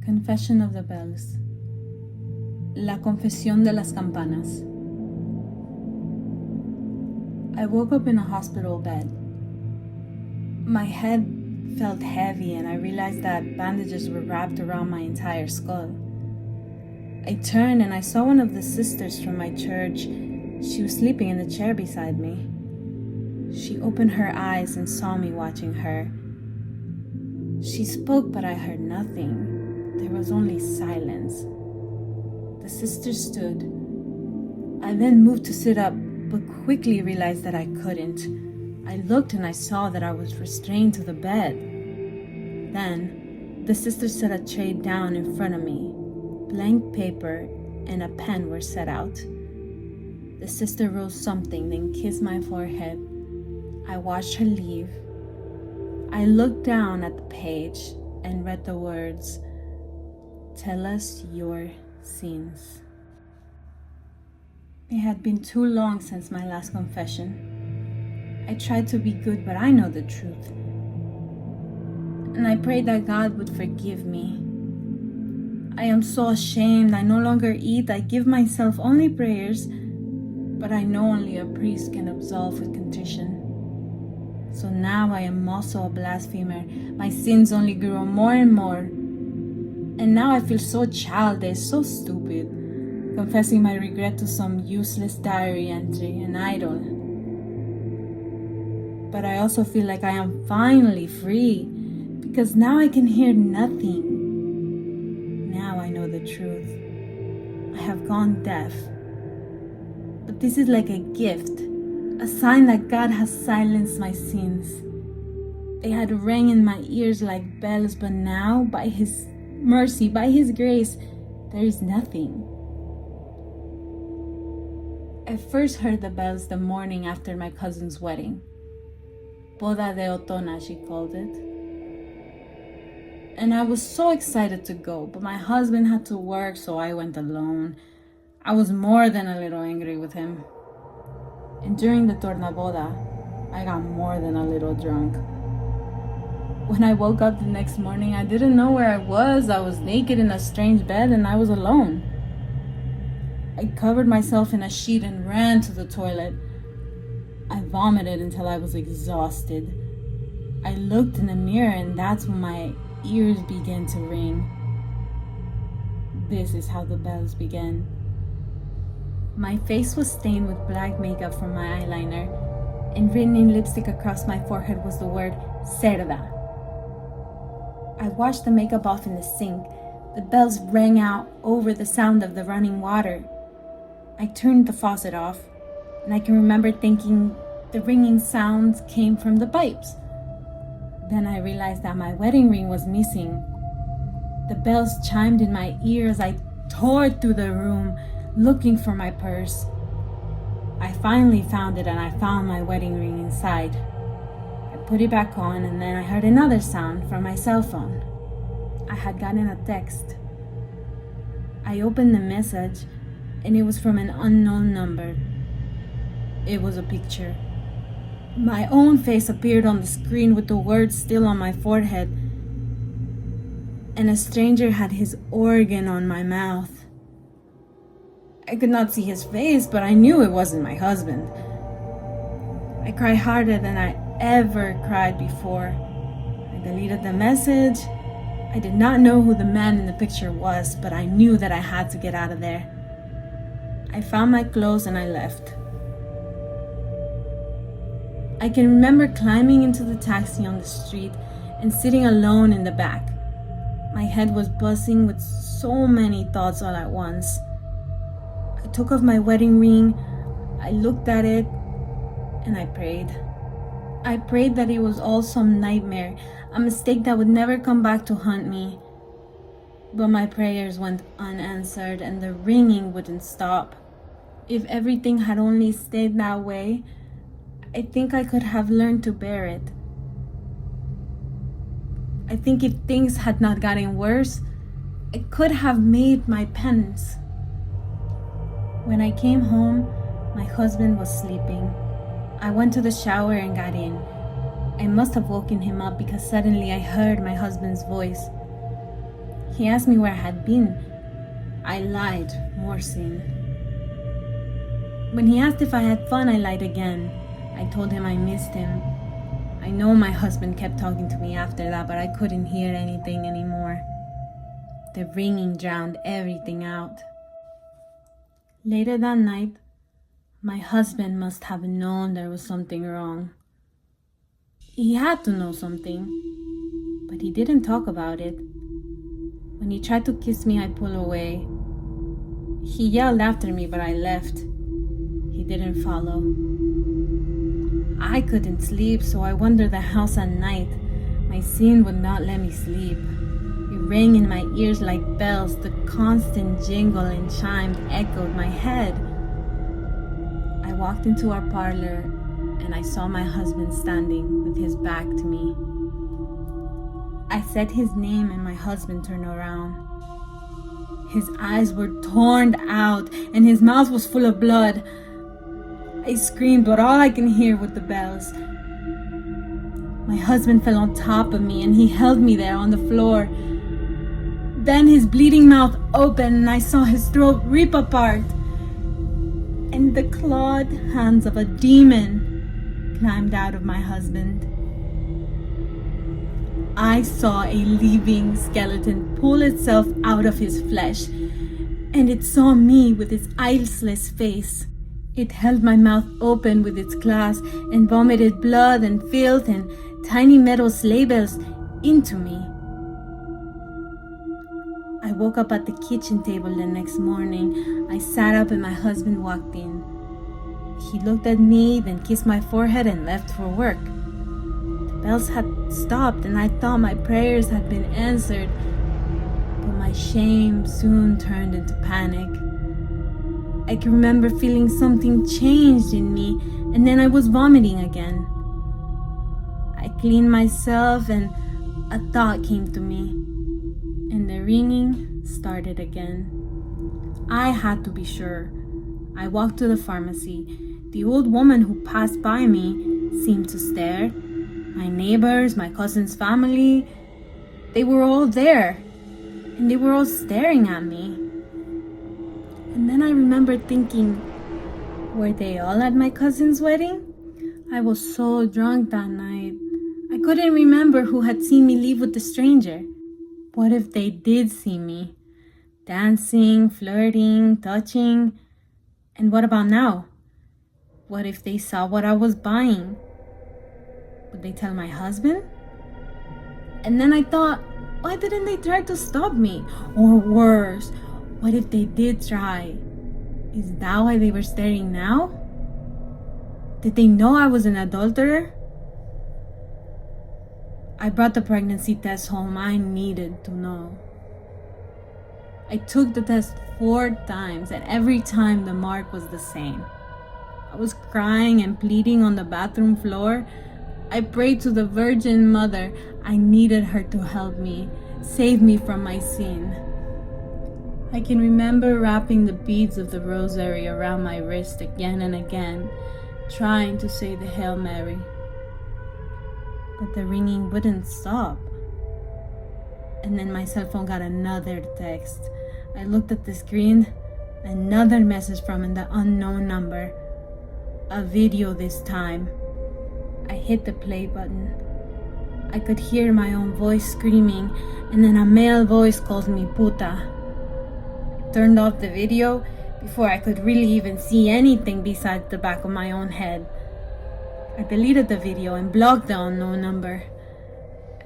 Confession of the Bells. La confesión de las campanas. I woke up in a hospital bed. My head felt heavy and I realized that bandages were wrapped around my entire skull. I turned and I saw one of the sisters from my church. She was sleeping in the chair beside me. She opened her eyes and saw me watching her. She spoke, but I heard nothing. There was only silence. The sister stood. I then moved to sit up, but quickly realized that I couldn't. I looked and I saw that I was restrained to the bed. Then, the sister set a tray down in front of me. Blank paper and a pen were set out. The sister wrote something, then kissed my forehead. I watched her leave. I looked down at the page and read the words, "Tell us your sins." It had been too long since my last confession. I tried to be good, but I know the truth. And I prayed that God would forgive me. I am so ashamed. I no longer eat. I give myself only prayers, but I know only a priest can absolve with contrition. So now I am also a blasphemer. My sins only grow more and more. And now I feel so childish, so stupid, confessing my regret to some useless diary entry, an idol. But I also feel like I am finally free, because now I can hear nothing. Now I know the truth. I have gone deaf. But this is like a gift, a sign that God has silenced my sins. They had rang in my ears like bells, but now, by His mercy, by His grace, there is nothing. I first heard the bells the morning after my cousin's wedding. Boda de Otona, she called it. And I was so excited to go, but my husband had to work, so I went alone. I was more than a little angry with him. And during the tornaboda, I got more than a little drunk. When I woke up the next morning, I didn't know where I was. I was naked in a strange bed and I was alone. I covered myself in a sheet and ran to the toilet. I vomited until I was exhausted. I looked in the mirror and that's when my ears began to ring. This is how the bells began. My face was stained with black makeup from my eyeliner, and written in lipstick across my forehead was the word Cerda. I washed the makeup off in the sink. The bells rang out over the sound of the running water. I turned the faucet off, and I can remember thinking the ringing sounds came from the pipes. Then I realized that my wedding ring was missing. The bells chimed in my ears. I tore through the room, looking for my purse. I finally found it and I found my wedding ring inside. I put it back on and then I heard another sound from my cell phone. I had gotten a text. I opened the message and it was from an unknown number. It was a picture. My own face appeared on the screen with the words still on my forehead, and a stranger had his organ on my mouth. I could not see his face, but I knew it wasn't my husband. I cried harder than I ever cried before. I deleted the message. I did not know who the man in the picture was, but I knew that I had to get out of there. I found my clothes and I left. I can remember climbing into the taxi on the street and sitting alone in the back. My head was buzzing with so many thoughts all at once. I took off my wedding ring, I looked at it, and I prayed. I prayed that it was all some nightmare, a mistake that would never come back to haunt me. But my prayers went unanswered and the ringing wouldn't stop. If everything had only stayed that way, I think I could have learned to bear it. I think if things had not gotten worse, I could have made my penance. When I came home, my husband was sleeping. I went to the shower and got in. I must have woken him up because suddenly I heard my husband's voice. He asked me where I had been. I lied, more sin. When he asked if I had fun, I lied again. I told him I missed him. I know my husband kept talking to me after that, but I couldn't hear anything anymore. The ringing drowned everything out. Later that night, my husband must have known there was something wrong. He had to know something, but he didn't talk about it. When he tried to kiss me, I pulled away. He yelled after me, but I left. He didn't follow. I couldn't sleep, so I wandered the house at night. My sin would not let me sleep. It rang in my ears like bells. The constant jingle and chime echoed my head. I walked into our parlor and I saw my husband standing with his back to me. I said his name and my husband turned around. His eyes were torn out and his mouth was full of blood. I screamed, but all I can hear were the bells. My husband fell on top of me and he held me there on the floor. Then his bleeding mouth opened and I saw his throat rip apart. And the clawed hands of a demon climbed out of my husband. I saw a living skeleton pull itself out of his flesh, and it saw me with its eyeless face. It held my mouth open with its claws and vomited blood and filth and tiny metal sleigh bells into me. I woke up at the kitchen table the next morning. I sat up and my husband walked in. He looked at me, then kissed my forehead and left for work. The bells had stopped and I thought my prayers had been answered, but my shame soon turned into panic. I can remember feeling something changed in me, and then I was vomiting again. I cleaned myself and a thought came to me, and the ringing started again. I had to be sure. I walked to the pharmacy. The old woman who passed by me seemed to stare. My neighbors, my cousin's family, they were all there, and they were all staring at me. And then I remembered thinking, were they all at my cousin's wedding? I was so drunk that night. I couldn't remember who had seen me leave with the stranger. What if they did see me? Dancing, flirting, touching. And what about now? What if they saw what I was buying? Would they tell my husband? And then I thought, why didn't they try to stop me? Or worse, what if they did try? Is that why they were staring now? Did they know I was an adulterer? I brought the pregnancy test home. I needed to know. I took the test 4 times, and every time the mark was the same. I was crying and pleading on the bathroom floor. I prayed to the Virgin Mother. I needed her to help me, save me from my sin. I can remember wrapping the beads of the rosary around my wrist again and again, trying to say the Hail Mary. But the ringing wouldn't stop. And then my cell phone got another text. I looked at the screen, another message from the unknown number. A video this time. I hit the play button. I could hear my own voice screaming, and then a male voice called me puta. I turned off the video before I could really even see anything besides the back of my own head. I deleted the video and blocked the unknown number.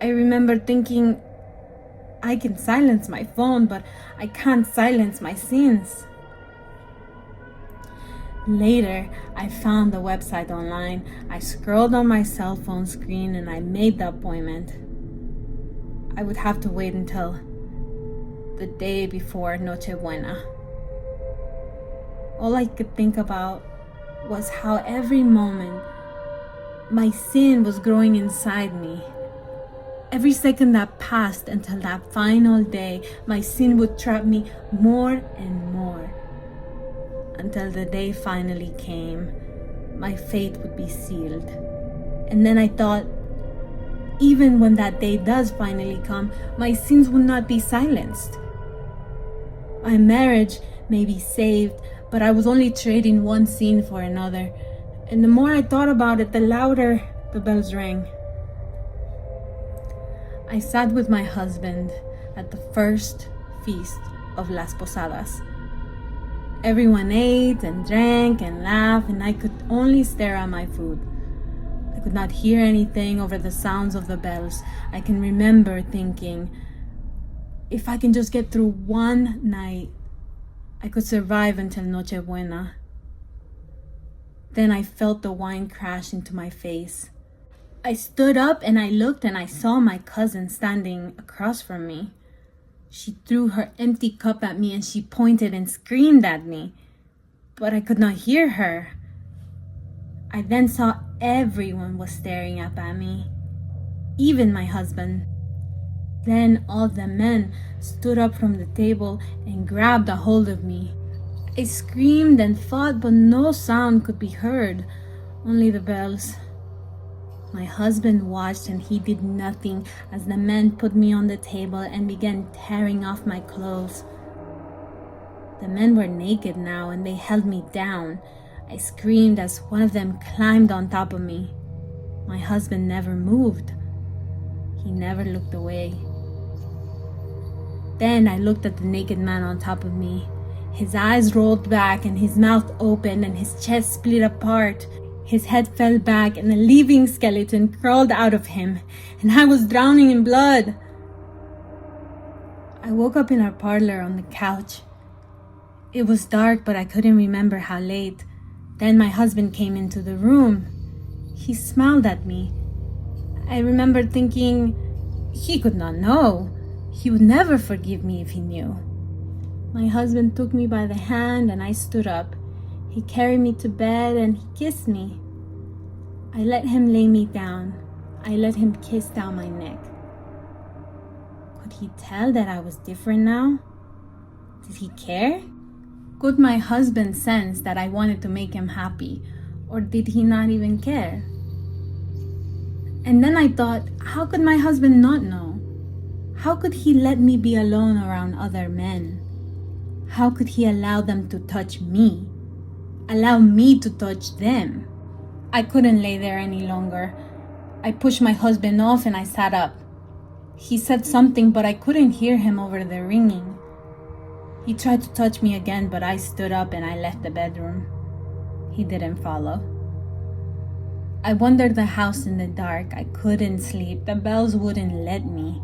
I remember thinking, I can silence my phone, but I can't silence my sins. Later, I found the website online. I scrolled on my cell phone screen and I made the appointment. I would have to wait until the day before Noche Buena. All I could think about was how every moment my sin was growing inside me. Every second that passed until that final day, my sin would trap me more and more. Until the day finally came, my fate would be sealed. And then I thought, Even when that day does finally come, my sins will not be silenced. My marriage may be saved, but I was only trading one sin for another. And the more I thought about it, the louder the bells rang. I sat with my husband at the first feast of Las Posadas. Everyone ate and drank and laughed, and I could only stare at my food. I could not hear anything over the sounds of the bells. I can remember thinking, if I can just get through one night, I could survive until Noche Buena. Then I felt the wine crash into my face. I stood up and I looked and I saw my cousin standing across from me. She threw her empty cup at me and she pointed and screamed at me, but I could not hear her. I then saw everyone was staring up at me, even my husband. Then all the men stood up from the table and grabbed a hold of me. I screamed and fought, but no sound could be heard, only the bells. My husband watched and he did nothing as the men put me on the table and began tearing off my clothes. The men were naked now and they held me down. I screamed as one of them climbed on top of me. My husband never moved. He never looked away. Then I looked at the naked man on top of me. His eyes rolled back and his mouth opened and his chest split apart. His head fell back and a living skeleton crawled out of him, and I was drowning in blood. I woke up in our parlor on the couch. It was dark, but I couldn't remember how late. Then my husband came into the room. He smiled at me. I remember thinking, he could not know. He would never forgive me if he knew. My husband took me by the hand and I stood up. He carried me to bed and he kissed me. I let him lay me down. I let him kiss down my neck. Could he tell that I was different now? Did he care? Could my husband sense that I wanted to make him happy? Or did he not even care? And then I thought, how could my husband not know? How could he let me be alone around other men? How could he allow them to touch me? Allow me to touch them? I couldn't lay there any longer. I pushed my husband off and I sat up. He said something, but I couldn't hear him over the ringing. He tried to touch me again, but I stood up and I left the bedroom. He didn't follow. I wandered the house in the dark. I couldn't sleep. The bells wouldn't let me.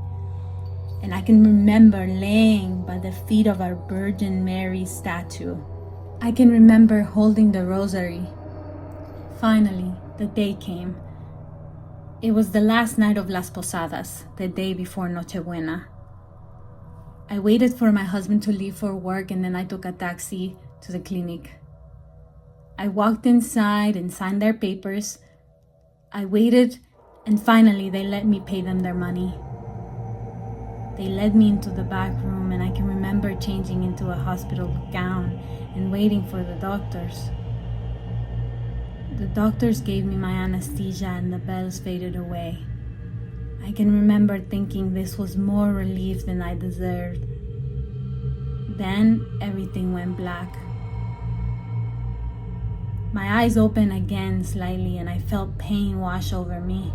And I can remember laying by the feet of our Virgin Mary statue. I can remember holding the rosary. Finally, the day came. It was the last night of Las Posadas, the day before Noche Buena. I waited for my husband to leave for work and then I took a taxi to the clinic. I walked inside and signed their papers. I waited and finally they let me pay them their money. They led me into the back room and I can remember changing into a hospital gown and waiting for the doctors. The doctors gave me my anesthesia and the bells faded away. I can remember thinking this was more relief than I deserved. Then everything went black. My eyes opened again slightly and I felt pain wash over me.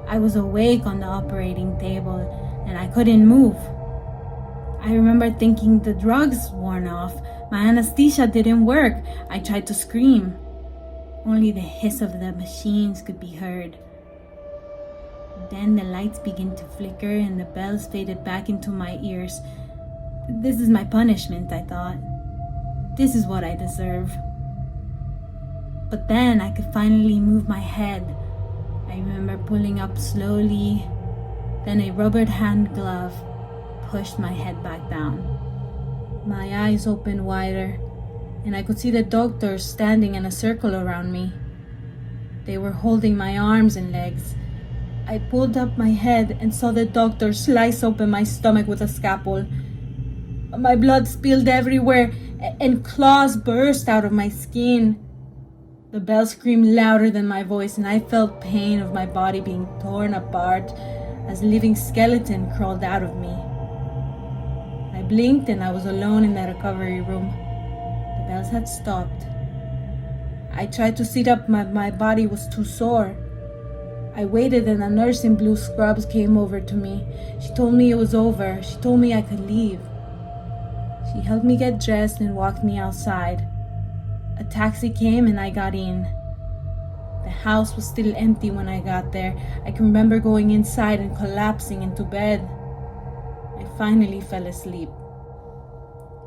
I was awake on the operating table and I couldn't move. I remember thinking the drugs worn off. My anesthesia didn't work. I tried to scream. Only the hiss of the machines could be heard. Then the lights began to flicker and the bells faded back into my ears. This is my punishment, I thought. This is what I deserve. But then I could finally move my head. I remember pulling up slowly. Then a rubbered hand glove pushed my head back down. My eyes opened wider, and I could see the doctors standing in a circle around me. They were holding my arms and legs. I pulled up my head and saw the doctor slice open my stomach with a scalpel. My blood spilled everywhere, and claws burst out of my skin. The bell screamed louder than my voice, and I felt pain of my body being torn apart as a living skeleton crawled out of me. I blinked and I was alone in the recovery room. The bells had stopped. I tried to sit up, but my body was too sore. I waited and a nurse in blue scrubs came over to me. She told me it was over. She told me I could leave. She helped me get dressed and walked me outside. A taxi came and I got in. The house was still empty when I got there. I can remember going inside and collapsing into bed. I finally fell asleep.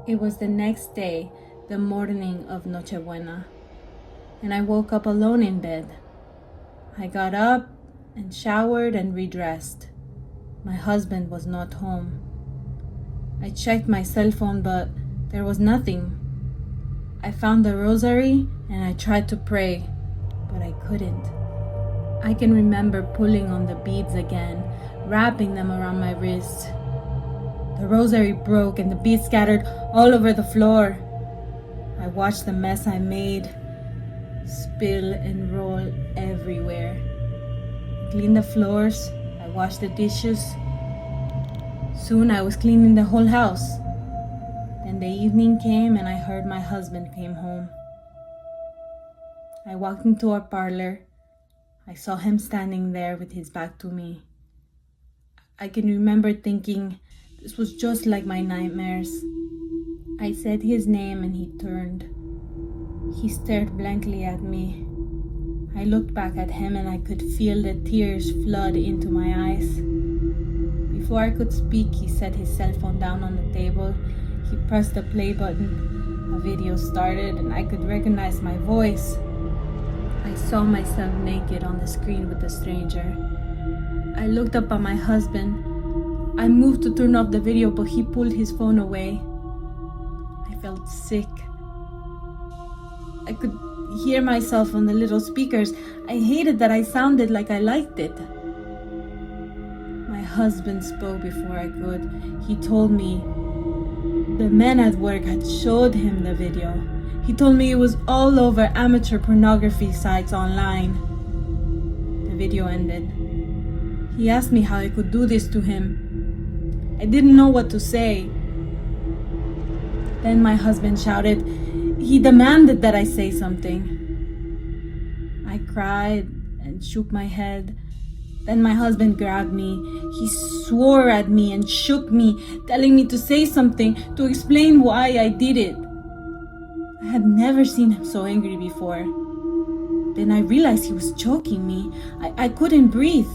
It was the next day, the morning of Noche Buena, and I woke up alone in bed. I got up and showered and redressed. My husband was not home. I checked my cell phone, but there was nothing. I found the rosary and I tried to pray, but I couldn't. I can remember pulling on the beads again, wrapping them around my wrist. The rosary broke and the beads scattered all over the floor. I watched the mess I made spill and roll everywhere. I cleaned the floors, I washed the dishes. Soon I was cleaning the whole house. Then the evening came and I heard my husband came home. I walked into our parlor. I saw him standing there with his back to me. I can remember thinking this was just like my nightmares. I said his name and he turned. He stared blankly at me. I looked back at him and I could feel the tears flood into my eyes. Before I could speak, he set his cell phone down on the table. He pressed the play button. A video started and I could recognize my voice. I saw myself naked on the screen with a stranger. I looked up at my husband. I moved to turn off the video, but he pulled his phone away. I felt sick. I could hear myself on the little speakers. I hated that I sounded like I liked it. My husband spoke before I could. He told me the men at work had showed him the video. He told me it was all over amateur pornography sites online. The video ended. He asked me how I could do this to him. I didn't know what to say. Then my husband shouted. He demanded that I say something. I cried and shook my head. Then my husband grabbed me. He swore at me and shook me, telling me to say something, to explain why I did it. I had never seen him so angry before. Then I realized he was choking me. I couldn't breathe.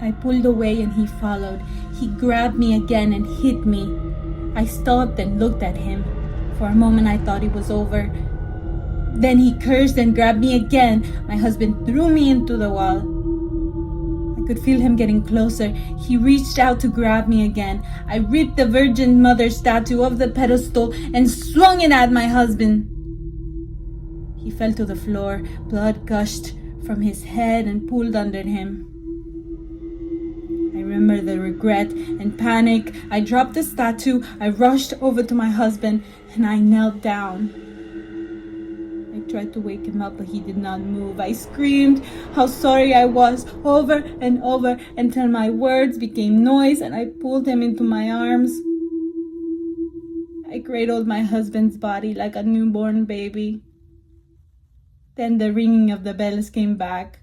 I pulled away and he followed. He grabbed me again and hit me. I stopped and looked at him. For a moment I thought it was over. Then he cursed and grabbed me again. My husband threw me into the wall. I could feel him getting closer. He reached out to grab me again. I ripped the Virgin Mother statue off the pedestal and swung it at my husband. He fell to the floor. Blood gushed from his head and pooled under him. I remember the regret and panic. I dropped the statue. I rushed over to my husband and I knelt down. I tried to wake him up, but he did not move. I screamed how sorry I was over and over until my words became noise and I pulled him into my arms. I cradled my husband's body like a newborn baby. Then the ringing of the bells came back.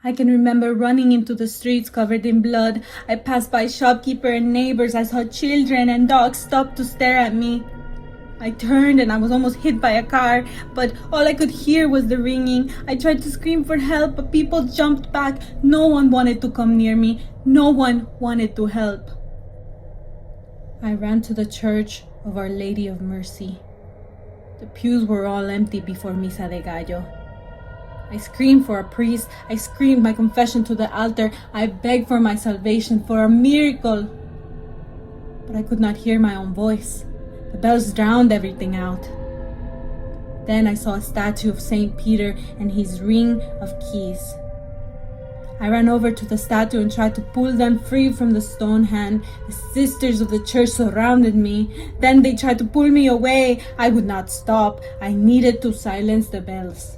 I can remember running into the streets covered in blood. I passed by shopkeeper and neighbors. I saw children and dogs stop to stare at me. I turned and I was almost hit by a car, but all I could hear was the ringing. I tried to scream for help, but people jumped back. No one wanted to come near me. No one wanted to help. I ran to the church of Our Lady of Mercy. The pews were all empty before Misa de Gallo. I screamed for a priest. I screamed my confession to the altar. I begged for my salvation, for a miracle. But I could not hear my own voice. The bells drowned everything out. Then I saw a statue of Saint Peter and his ring of keys. I ran over to the statue and tried to pull them free from the stone hand. The sisters of the church surrounded me. Then they tried to pull me away. I would not stop. I needed to silence the bells.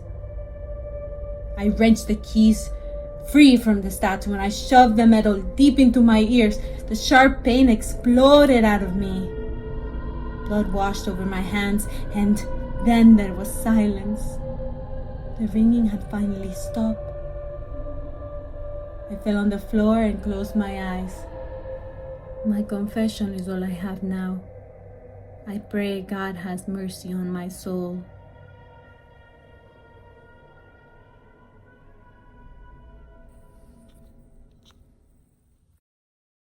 I wrenched the keys free from the statue and I shoved the metal deep into my ears. The sharp pain exploded out of me. Blood washed over my hands, and then there was silence. The ringing had finally stopped. I fell on the floor and closed my eyes. My confession is all I have now. I pray God has mercy on my soul.